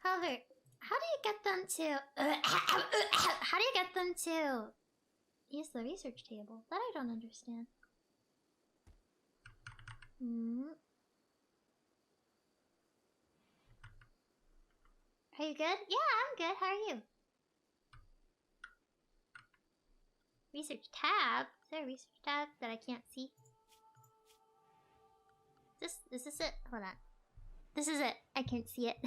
However, how do you get them to... how do you get them to use the research table? That I don't understand. Are you good? Yeah, I'm good. How are you? Research tab? Is there a research tab that I can't see? Is this it? Hold on. This is it. I can't see it.